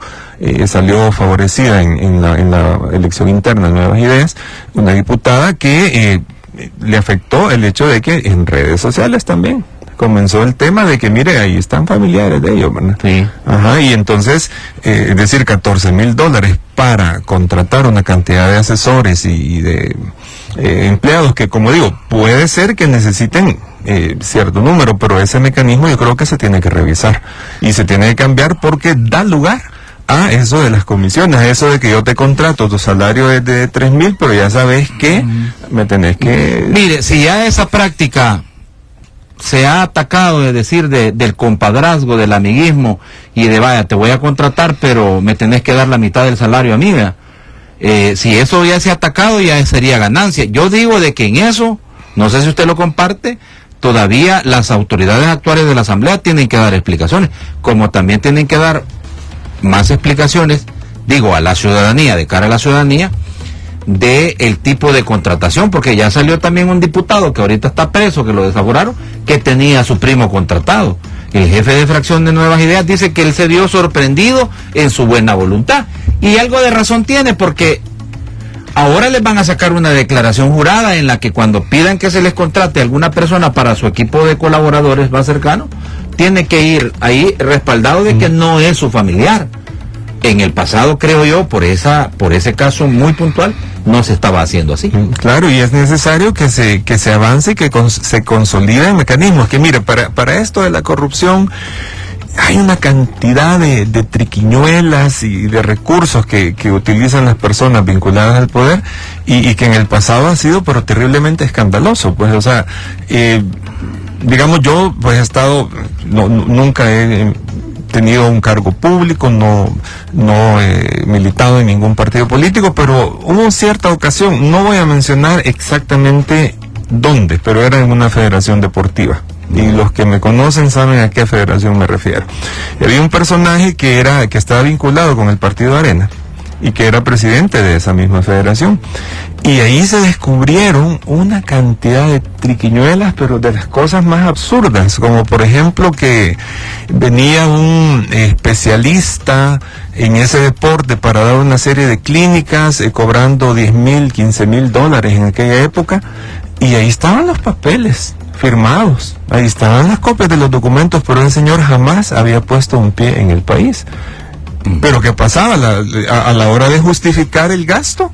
salió favorecida en la elección interna de Nuevas Ideas, una diputada que le afectó el hecho de que en redes sociales también comenzó el tema de que, mire, ahí están familiares de ellos, ¿verdad? Sí. Ajá, y entonces, es decir, $14,000 para contratar una cantidad de asesores y de empleados que, como digo, puede ser que necesiten cierto número, pero ese mecanismo yo creo que se tiene que revisar y se tiene que cambiar porque da lugar a eso de las comisiones, a eso de que yo te contrato, tu salario es de 3,000, pero ya sabes que me tenés que... Mire, si ya esa práctica se ha atacado, es decir, del compadrazgo, del amiguismo, y de vaya, te voy a contratar, pero me tenés que dar la mitad del salario a mí, ¿verdad? Si eso ya se ha atacado, ya sería ganancia. Yo digo de que en eso, no sé si usted lo comparte, todavía las autoridades actuales de la Asamblea tienen que dar explicaciones, como también tienen que dar más explicaciones, digo, a la ciudadanía, de cara a la ciudadanía, de el tipo de contratación, porque ya salió también un diputado que ahorita está preso, que lo desaforaron, que tenía a su primo contratado. El jefe de fracción de Nuevas Ideas dice que él se vio sorprendido en su buena voluntad, y algo de razón tiene, porque ahora les van a sacar una declaración jurada en la que cuando pidan que se les contrate a alguna persona para su equipo de colaboradores más cercano, tiene que ir ahí respaldado de que no es su familiar. En el pasado, creo yo, por ese caso muy puntual, no se estaba haciendo así. Claro, y es necesario que se avance y que se consoliden mecanismos. Que mire, para esto de la corrupción hay una cantidad de triquiñuelas y de recursos que utilizan las personas vinculadas al poder y que en el pasado ha sido pero terriblemente escandaloso. Pues, o sea, digamos, yo pues he estado, nunca he tenido un cargo público, no militado en ningún partido político, pero hubo cierta ocasión, no voy a mencionar exactamente dónde, pero era en una federación deportiva. Y los que me conocen saben a qué federación me refiero. Y había un personaje que estaba vinculado con el partido Arena y que era presidente de esa misma federación. Y ahí se descubrieron una cantidad de triquiñuelas, pero de las cosas más absurdas, como por ejemplo que venía un especialista en ese deporte para dar una serie de clínicas, cobrando $10,000, $15,000 en aquella época, y ahí estaban los papeles firmados, ahí estaban las copias de los documentos, pero el señor jamás había puesto un pie en el país. Pero ¿qué pasaba? A la hora de justificar el gasto,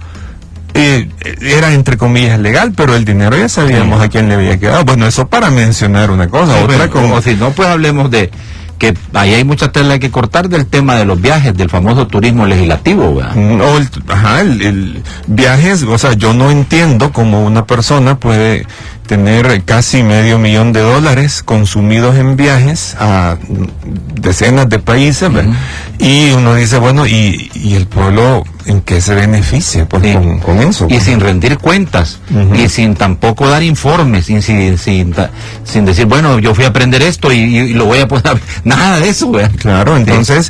era entre comillas legal, pero el dinero ya sabíamos a quién le había quedado. Bueno, eso para mencionar una cosa. Sí, otra como si no, pues hablemos de que ahí hay mucha tela que cortar del tema de los viajes, del famoso turismo legislativo, ¿verdad? el viajes, o sea, yo no entiendo cómo una persona puede tener casi $500,000 consumidos en viajes a decenas de países, y uno dice, bueno, y el pueblo, ¿en qué se beneficia con eso? Y sin rendir cuentas, y sin tampoco dar informes, sin decir, bueno, yo fui a aprender esto y lo voy a poner, nada de eso, ¿verdad? Claro, entonces,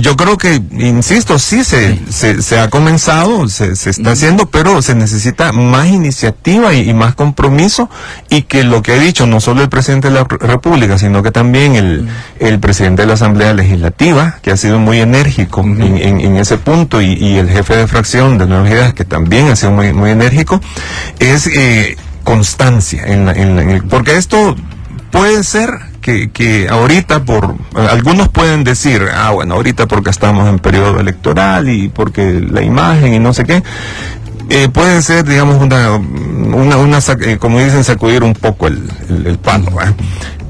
yo creo que, insisto, sí se ha comenzado, se está haciendo, pero se necesita más iniciativa y más compromiso, y que lo que ha dicho no solo el presidente de la República, sino que también el presidente de la Asamblea Legislativa, que ha sido muy enérgico en ese punto, y el jefe de fracción de Nuevas Ideas, que también ha sido muy, muy enérgico, es constancia, porque esto puede ser que ahorita, algunos pueden decir, bueno, ahorita porque estamos en periodo electoral y porque la imagen y no sé qué, puede ser, digamos, como dicen, sacudir un poco el palo, ¿eh?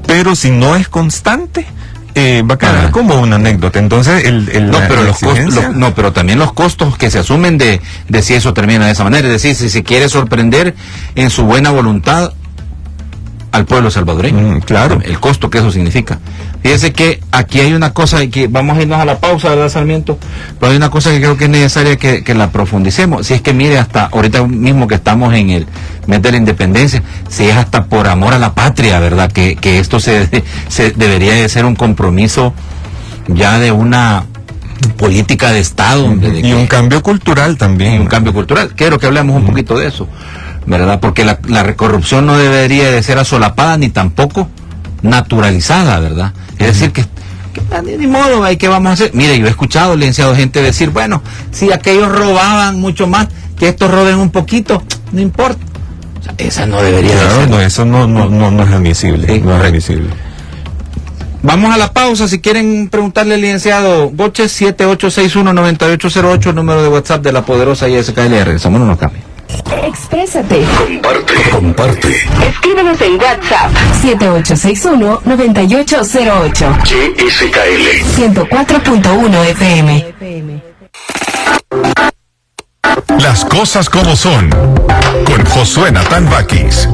Pero si no es constante, va a quedar como una anécdota. Entonces, pero también los costos que se asumen de si eso termina de esa manera, es decir, si se quiere sorprender en su buena voluntad al pueblo salvadoreño. Claro. El costo que eso significa. Fíjese que aquí hay una cosa, que vamos a irnos a la pausa, ¿verdad, Sarmiento? Pero hay una cosa que creo que es necesaria que la profundicemos. Si es que, mire, hasta ahorita mismo que estamos en el mes de la independencia, si es hasta por amor a la patria, ¿verdad? Que esto se debería de ser un compromiso ya de una política de Estado. Y un cambio cultural también. Y un cambio cultural. Quiero que hablemos un poquito de eso, ¿verdad? Porque la corrupción no debería de ser asolapada ni tampoco naturalizada, ¿verdad? Es decir, que ni modo, ¿qué vamos a hacer? Mire, yo he escuchado, licenciado, gente decir, bueno, si aquellos robaban mucho más, que estos roben un poquito, no importa. O sea, esa no debería de ser. No, eso no es admisible. Sí, no es admisible. Vamos a la pausa. Si quieren preguntarle al licenciado Boches, 7861-9808, número de WhatsApp de la poderosa ISKL. Regresamos, no nos cambie. Exprésate. Comparte. Escríbenos en WhatsApp 7861-9808. GSKL 104.1 FM. Las cosas como son. Con Josué Natán Bakis.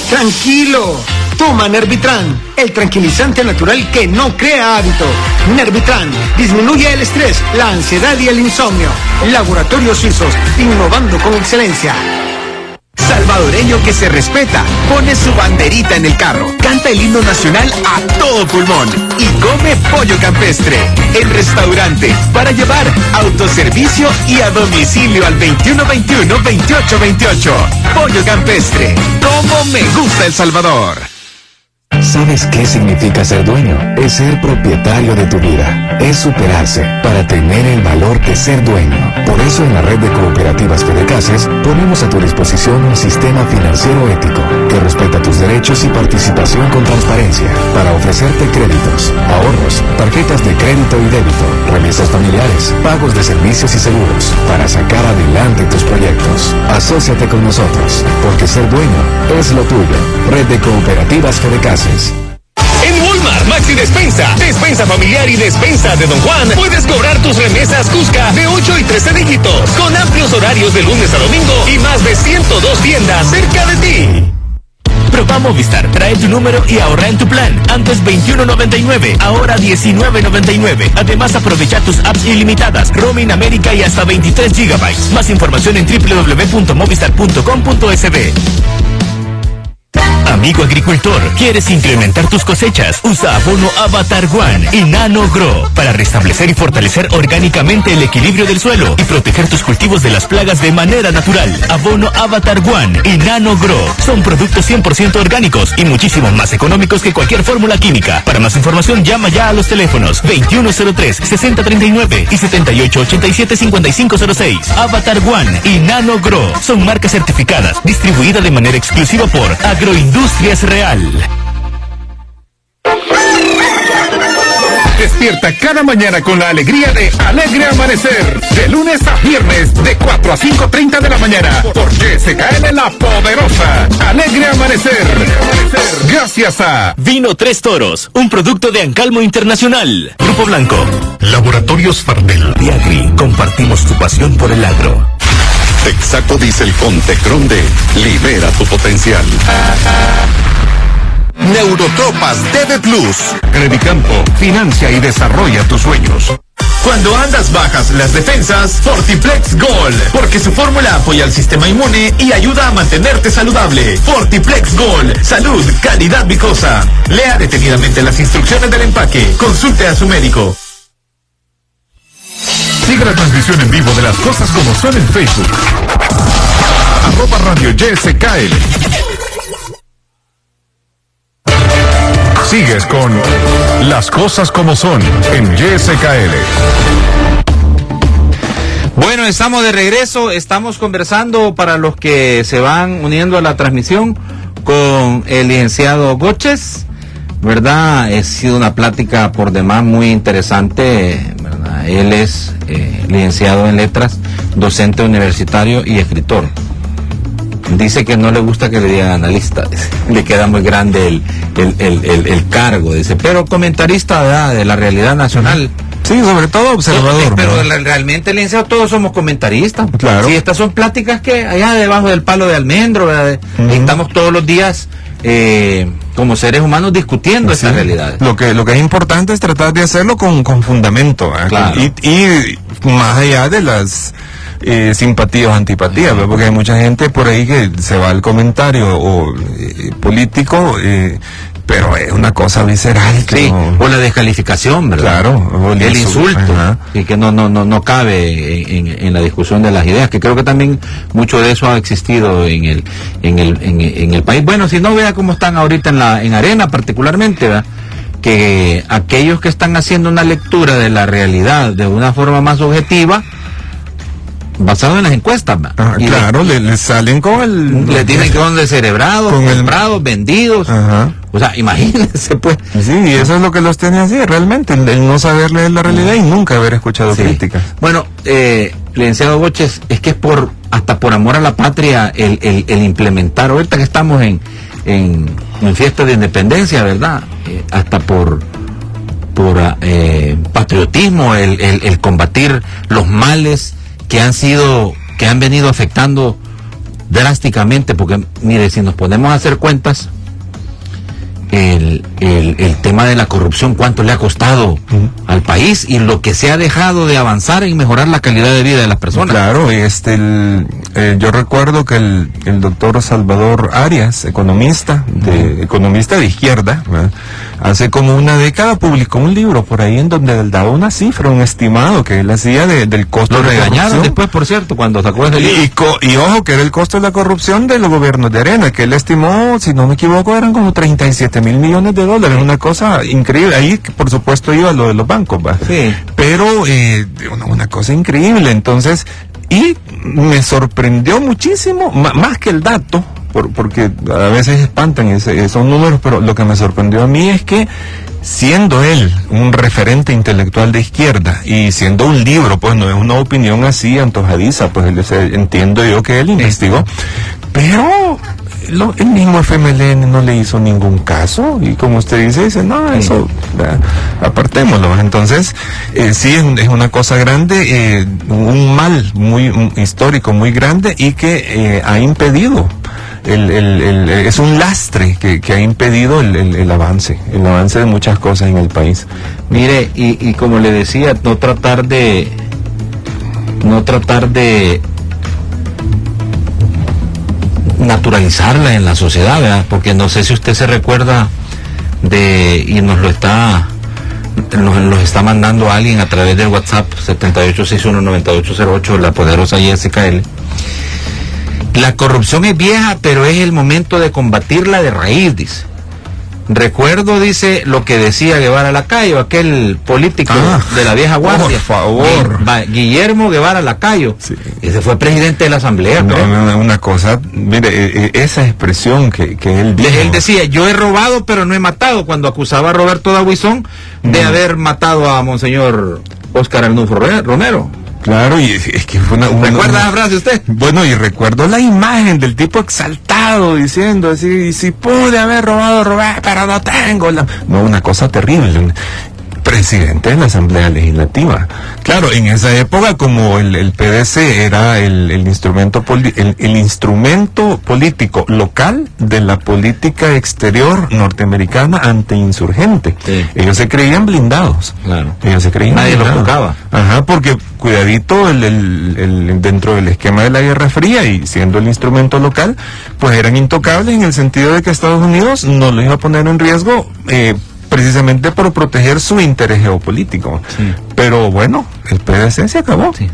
Tranquilo, toma Nervitran, el tranquilizante natural que no crea hábito. Nervitran disminuye el estrés, la ansiedad y el insomnio. Laboratorios Suizos, innovando con excelencia. Salvadoreño que se respeta, pone su banderita en el carro, canta el himno nacional a todo pulmón y come pollo campestre. El restaurante para llevar, autoservicio y a domicilio al 2121-2828. Pollo campestre, ¿cómo me gusta El Salvador? ¿Sabes qué significa ser dueño? Es ser propietario de tu vida. Es superarse para tener el valor de ser dueño. Por eso en la red de cooperativas Fedecases ponemos a tu disposición un sistema financiero ético que respeta tus derechos y participación con transparencia para ofrecerte créditos, ahorros, tarjetas de crédito y débito, remesas familiares, pagos de servicios y seguros para sacar adelante tus proyectos. Asóciate con nosotros, porque ser dueño es lo tuyo. Red de cooperativas Fedecases. En Walmart Maxi Despensa, despensa familiar y despensa de Don Juan, puedes cobrar tus remesas Cusca de 8 y 13 dígitos, con amplios horarios de lunes a domingo y más de 102 tiendas cerca de ti. Llama a Movistar, trae tu número y ahorra en tu plan. Antes $21.99, ahora $19.99. Además, aprovecha tus apps ilimitadas, roaming América y hasta 23 GB. Más información en www.movistar.com.sb. Amigo agricultor, ¿quieres incrementar tus cosechas? Usa abono Avatar One y Nano Grow para restablecer y fortalecer orgánicamente el equilibrio del suelo y proteger tus cultivos de las plagas de manera natural. Abono Avatar One y Nano Grow son productos 100% orgánicos y muchísimo más económicos que cualquier fórmula química. Para más información, llama ya a los teléfonos 2103-6039 y 7887-5506. Avatar One y Nano Grow son marcas certificadas, distribuida de manera exclusiva por Agroindustrias Real. Despierta cada mañana con la alegría de Alegre Amanecer. De lunes a viernes, de 4 a 5:30 de la mañana. Por YSKL La Poderosa. Alegre Amanecer. Gracias a Vino Tres Toros, un producto de Ancalmo Internacional. Grupo Blanco. Laboratorios Fardel. Diagri, compartimos tu pasión por el agro. Texaco Diesel con Tecron D. Libera tu potencial. Neurotropas DB Plus. Credicampo, financia y desarrolla tus sueños. Cuando andas bajas las defensas, Fortiplex Gold, porque su fórmula apoya al sistema inmune y ayuda a mantenerte saludable. Fortiplex Gold, salud, calidad viscosa. Lea detenidamente las instrucciones del empaque. Consulte a su médico. Sigue la transmisión en vivo de Las Cosas Como Son en Facebook. @Radio YSKL. Sigues con Las Cosas Como Son en YSKL. Bueno, estamos de regreso, estamos conversando para los que se van uniendo a la transmisión con el licenciado Goches, ¿verdad? Ha sido una plática por demás muy interesante, ¿verdad? Él es licenciado en letras, docente universitario y escritor. Dice que no le gusta que le digan analista, le queda muy grande el cargo, dice, pero comentarista, ¿verdad?, de la realidad nacional. Sí, sobre todo observador. Pero realmente, licenciado, todos somos comentaristas. Claro. Sí, estas son pláticas que allá debajo del palo de almendro, ¿verdad? Estamos todos los días como seres humanos discutiendo estas realidades. Lo que es importante es tratar de hacerlo con fundamento, ¿verdad? Claro. Y más allá de las simpatías o antipatías, ¿verdad? Porque hay mucha gente por ahí que se va al comentario político, pero es una cosa visceral. Que sí, no... o la descalificación, ¿verdad? Claro, o el insulto, ajá, y que no cabe en la discusión de las ideas, que creo que también mucho de eso ha existido en el país. Bueno, si no, vea cómo están ahorita en Arena particularmente, ¿verdad? Que aquellos que están haciendo una lectura de la realidad de una forma más objetiva, basado en las encuestas, y claro, le salen con le tienen que son descerebrados, comprados, vendidos. Ajá. O sea, imagínense, pues. Sí, y eso es lo que los tiene así, realmente, el no saber leer la realidad y nunca haber escuchado críticas. Bueno, licenciado Boches, es que es hasta por amor a la patria el implementar, ahorita que estamos en fiesta de independencia, ¿verdad? Hasta por patriotismo, el combatir los males que han venido afectando drásticamente, porque mire, si nos ponemos a hacer cuentas, el tema de la corrupción, cuánto le ha costado al país y lo que se ha dejado de avanzar en mejorar la calidad de vida de las personas. Claro, yo recuerdo que el doctor Salvador Arias, economista de izquierda, ¿verdad?, hace como una década publicó un libro por ahí en donde él daba una cifra, un estimado que él hacía del costo de la corrupción. Lo regañaron después, por cierto, cuando sacó ese libro. Y ojo, que era el costo de la corrupción de los gobiernos de Arena, que él estimó, si no me equivoco, eran como 37 mil millones de dólares, una cosa increíble. Ahí, por supuesto, iba lo de los bancos, ¿va? Sí. Pero una cosa increíble. Entonces, y me sorprendió muchísimo, más que el dato, porque a veces espantan esos números, pero lo que me sorprendió a mí es que, siendo él un referente intelectual de izquierda y siendo un libro, pues no es una opinión así antojadiza, pues entiendo yo que él investigó, pero el mismo FMLN no le hizo ningún caso, y como usted dice, no, eso apartémoslo. Entonces, sí, es una cosa grande, un mal muy histórico, muy grande, y que ha impedido es un lastre que ha impedido el avance de muchas cosas en el país. Mire, y como le decía, no tratar de naturalizarla en la sociedad, ¿verdad? Porque no sé si usted se recuerda y nos lo está mandando alguien a través del WhatsApp 78619808, la poderosa ISKL. La corrupción es vieja, pero es el momento de combatirla de raíz, dice. Recuerdo, dice, lo que decía Guevara Lacayo, aquel político de la vieja guardia. Por favor. Guillermo Guevara Lacayo. Sí. Ese fue presidente de la Asamblea. Una cosa, mire, esa expresión que él dijo. Él decía, yo he robado, pero no he matado, cuando acusaba a Roberto Dabuizón de haber matado a Monseñor Óscar Arnulfo Romero. Claro, y es que fue ¿Recuerda la frase usted? Bueno, y recuerdo la imagen del tipo exaltado diciendo así, si pude haber robado, robé, pero no tengo una cosa terrible. Presidente de la Asamblea Legislativa. Claro, en esa época, como el PDC era el instrumento político local de la política exterior norteamericana antiinsurgente. Sí. Ellos se creían blindados. Claro. Ellos se creían Nadie blindados. los tocaba. Ajá, porque cuidadito dentro del esquema de la Guerra Fría y siendo el instrumento local, pues eran intocables en el sentido de que Estados Unidos no los iba a poner en riesgo precisamente por proteger su interés geopolítico. Sí. Pero bueno, el PDC se acabó. Sí.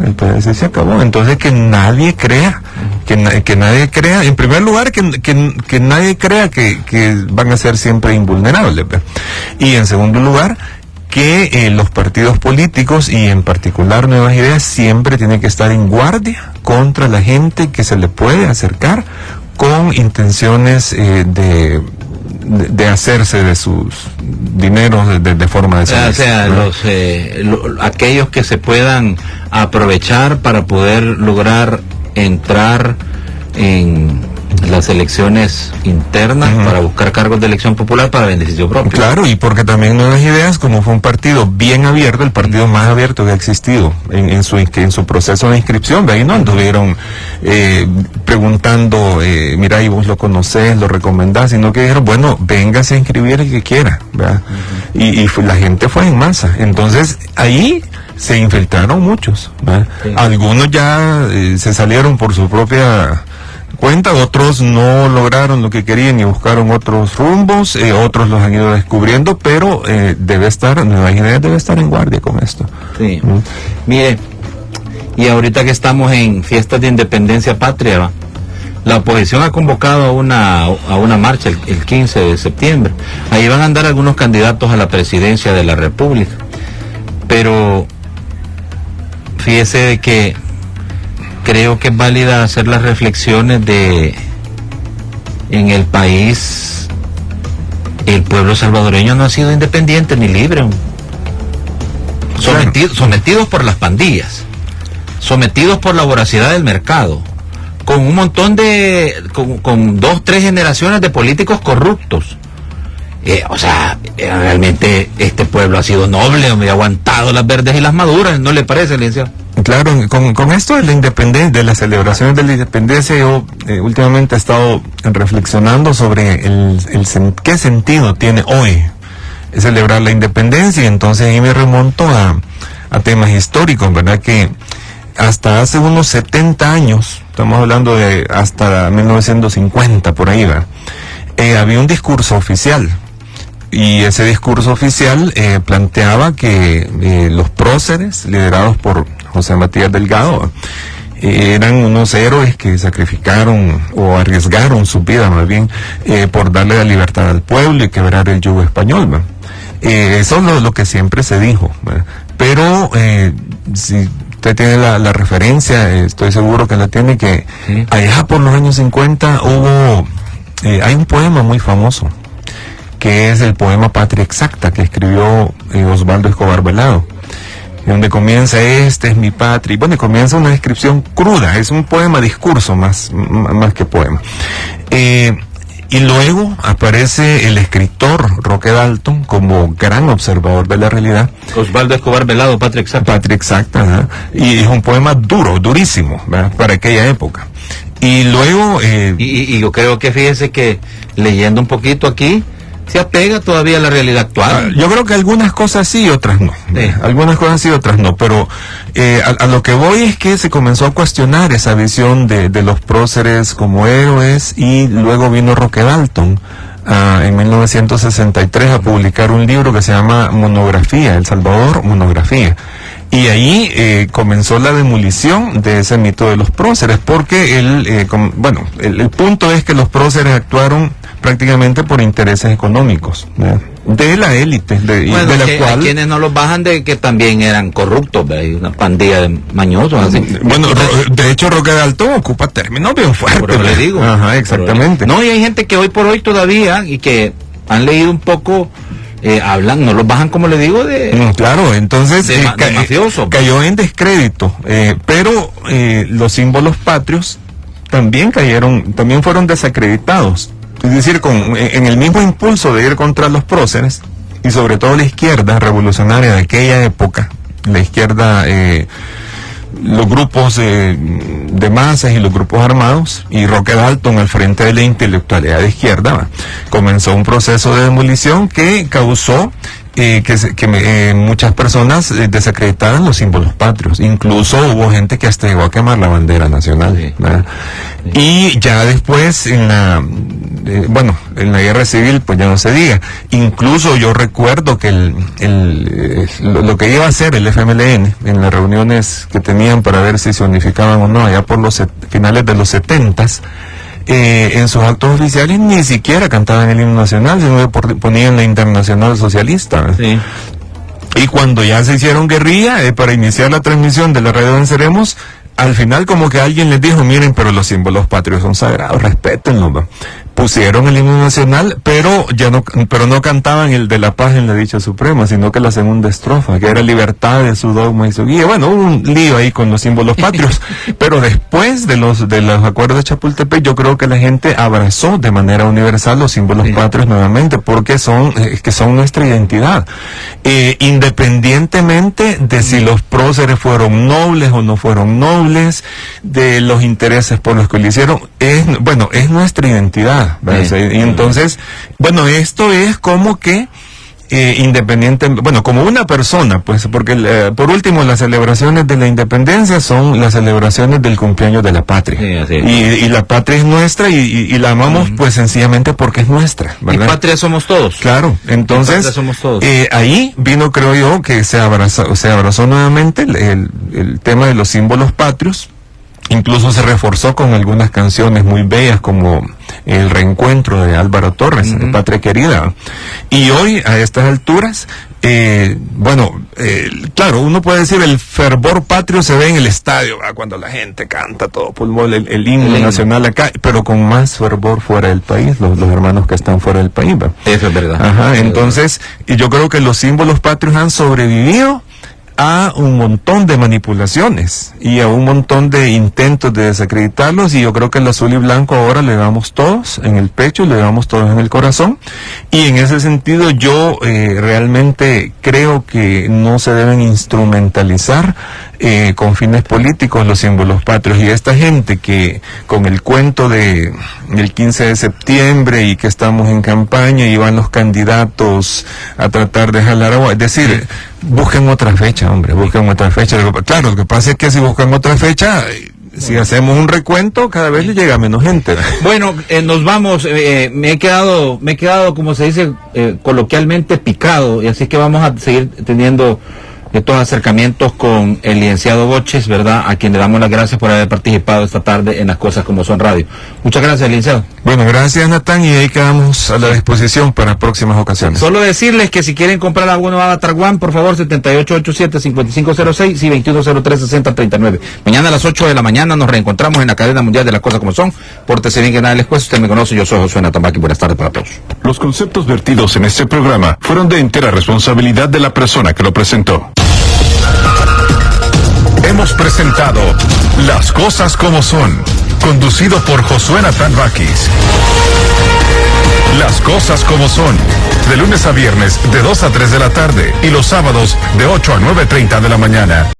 El PDC se acabó. Entonces que nadie crea, que nadie crea, en primer lugar, que nadie crea que van a ser siempre invulnerables. Y en segundo lugar, que los partidos políticos y en particular Nuevas Ideas siempre tienen que estar en guardia contra la gente que se le puede acercar con intenciones de hacerse de sus dineros de forma de o sea, aquellos que se puedan aprovechar para poder lograr entrar en las elecciones internas para buscar cargos de elección popular para beneficio propio. Claro, y porque también Nuevas Ideas, como fue un partido bien abierto, el partido más abierto que ha existido en su proceso de inscripción, de ahí no anduvieron preguntando, mira, y vos lo conocés, lo recomendás, sino que dijeron, bueno, véngase a inscribir el que quiera, ¿verdad? Y la gente fue en masa. Entonces, ahí se infiltraron muchos, ¿verdad? Sí. Algunos ya se salieron por su propia cuenta, otros no lograron lo que querían y buscaron otros rumbos, otros los han ido descubriendo, pero Nuevas Ideas debe estar en guardia con esto. Sí. Mire, y ahorita que estamos en fiestas de independencia patria, la oposición ha convocado a una marcha el 15 de septiembre. Ahí van a andar algunos candidatos a la presidencia de la República, pero fíjese de que creo que es válida hacer las reflexiones en el país el pueblo salvadoreño no ha sido independiente ni libre, sometidos por las pandillas, sometidos por la voracidad del mercado, con un montón con 2-3 generaciones de políticos corruptos. Realmente este pueblo ha sido noble, ha aguantado las verdes y las maduras, ¿no le parece, licenciado? Claro, con esto de la independencia, de las celebraciones de la independencia, yo últimamente he estado reflexionando sobre qué sentido tiene hoy celebrar la independencia, y entonces ahí me remonto a temas históricos, ¿verdad? Que hasta hace unos 70 años, estamos hablando de hasta 1950, por ahí, ¿verdad? Había un discurso oficial, y ese discurso oficial planteaba que los próceres, liderados por José Matías Delgado, eran unos héroes que sacrificaron o arriesgaron su vida, más bien, por darle la libertad al pueblo y quebrar el yugo español, ¿verdad? Eso es lo que siempre se dijo, ¿verdad? Pero si usted tiene la referencia, estoy seguro que la tiene, que allá por los años 50 hay un poema muy famoso, que es el poema Patria Exacta, que escribió Osvaldo Escobar Velado, donde comienza, esta es mi patria, y bueno, comienza una descripción cruda, es un poema discurso más que poema. Y luego aparece el escritor Roque Dalton como gran observador de la realidad. Osvaldo Escobar Velado, Patria Exacta. Patria Exacta, ¿verdad? Y es un poema durísimo, ¿verdad? Para aquella época. Y luego... y yo creo que fíjese que leyendo un poquito aquí, se apega todavía a la realidad actual. Yo creo que algunas cosas sí y otras no. Algunas cosas sí y otras no, pero a lo que voy es que se comenzó a cuestionar esa visión de los próceres como héroes, y luego vino Roque Dalton en 1963 a publicar un libro que se llama Monografía, El Salvador, Monografía. Y ahí comenzó la demolición de ese mito de los próceres, porque el punto es que los próceres actuaron prácticamente por intereses económicos, ¿verdad?, de la élite, de la cual... Hay quienes no los bajan de que también eran corruptos, ¿verdad? Y una pandilla de mañosos, así. Bueno, de hecho Roque Dalton ocupa términos bien fuertes. Pero le digo. Ajá, exactamente. No, y hay gente que hoy por hoy todavía, y que han leído un poco... hablan, no los bajan, como le digo, de... Claro, entonces de mafioso. Cayó en descrédito, pero los símbolos patrios también fueron desacreditados. Es decir, en el mismo impulso de ir contra los próceres, y sobre todo la izquierda revolucionaria de aquella época, la izquierda... los grupos de masas y los grupos armados, y Roque Dalton al frente de la intelectualidad de izquierda, comenzó un proceso de demolición que causó que muchas personas desacreditaran los símbolos patrios. Incluso hubo gente que hasta llegó a quemar la bandera nacional. Sí. Y ya después en la guerra civil, pues ya no se diga. Incluso yo recuerdo que lo que iba a hacer el FMLN en las reuniones que tenían para ver si se unificaban o no allá por los finales de los 70s, en sus actos oficiales ni siquiera cantaban el himno nacional, sino que ponían la Internacional Socialista. Sí. Y cuando ya se hicieron guerrilla para iniciar la transmisión de la radio Venceremos, al final como que alguien les dijo, miren, pero los símbolos patrios son sagrados, respétenlos, ¿no? Pusieron el himno nacional, pero no cantaban el de la paz en la dicha suprema, sino que la segunda estrofa, que era libertad de su dogma y su guía. Bueno, hubo un lío ahí con los símbolos patrios, pero después de los acuerdos de Chapultepec, yo creo que la gente abrazó de manera universal los símbolos patrios nuevamente, porque son nuestra identidad. Independientemente de si los próceres fueron nobles o no fueron nobles, de los intereses por los que lo hicieron, es nuestra identidad. Y entonces, esto es como que como una persona, pues, porque por último las celebraciones de la independencia son las celebraciones del cumpleaños de la patria. Sí, y la patria es nuestra y la amamos pues sencillamente porque es nuestra, ¿verdad? Y patria somos todos. Claro, entonces somos todos. Ahí vino, creo yo, que se abrazó nuevamente el tema de los símbolos patrios. Incluso se reforzó con algunas canciones muy bellas como El Reencuentro de Álvaro Torres, Patria Querida. Y hoy, a estas alturas, claro, uno puede decir el fervor patrio se ve en el estadio, cuando la gente canta todo pulmón el himno nacional acá, pero con más fervor fuera del país, los hermanos que están fuera del país. Eso es verdad. Ajá, entonces, y yo creo que los símbolos patrios han sobrevivido a un montón de manipulaciones y a un montón de intentos de desacreditarlos, y yo creo que el azul y blanco ahora le damos todos en el pecho, le damos todos en el corazón, y en ese sentido yo realmente creo que no se deben instrumentalizar con fines políticos los símbolos patrios, y esta gente que con el cuento del 15 de septiembre y que estamos en campaña y van los candidatos a tratar de jalar agua, es decir, busquen otra fecha, hombre, busquen otra fecha. Claro, lo que pasa es que si buscan otra fecha, si hacemos un recuento, cada vez le llega menos gente. Bueno, nos vamos, me he quedado, como se dice coloquialmente, picado, y así que vamos a seguir teniendo estos acercamientos con el licenciado Boches, ¿verdad? A quien le damos las gracias por haber participado esta tarde en Las Cosas Como Son Radio. Muchas gracias, licenciado. Bueno, gracias, Natán, y ahí quedamos a la disposición para próximas ocasiones. Solo decirles que si quieren comprar abono Avatar One, por favor, 7887-5506 y 2103-6039. Mañana a las 8 de la mañana nos reencontramos en la cadena mundial de Las Cosas Como Son. Pórtese bien, que nada les cuesta. Usted me conoce, yo soy Josué Natambaki. Buenas tardes para todos. Los conceptos vertidos en este programa fueron de entera responsabilidad de la persona que lo presentó. Hemos presentado Las Cosas Como Son, conducido por Josué Natán Bakis. Las Cosas Como Son, de lunes a viernes de 2 a 3 de la tarde y los sábados de 8 a 9:30 de la mañana.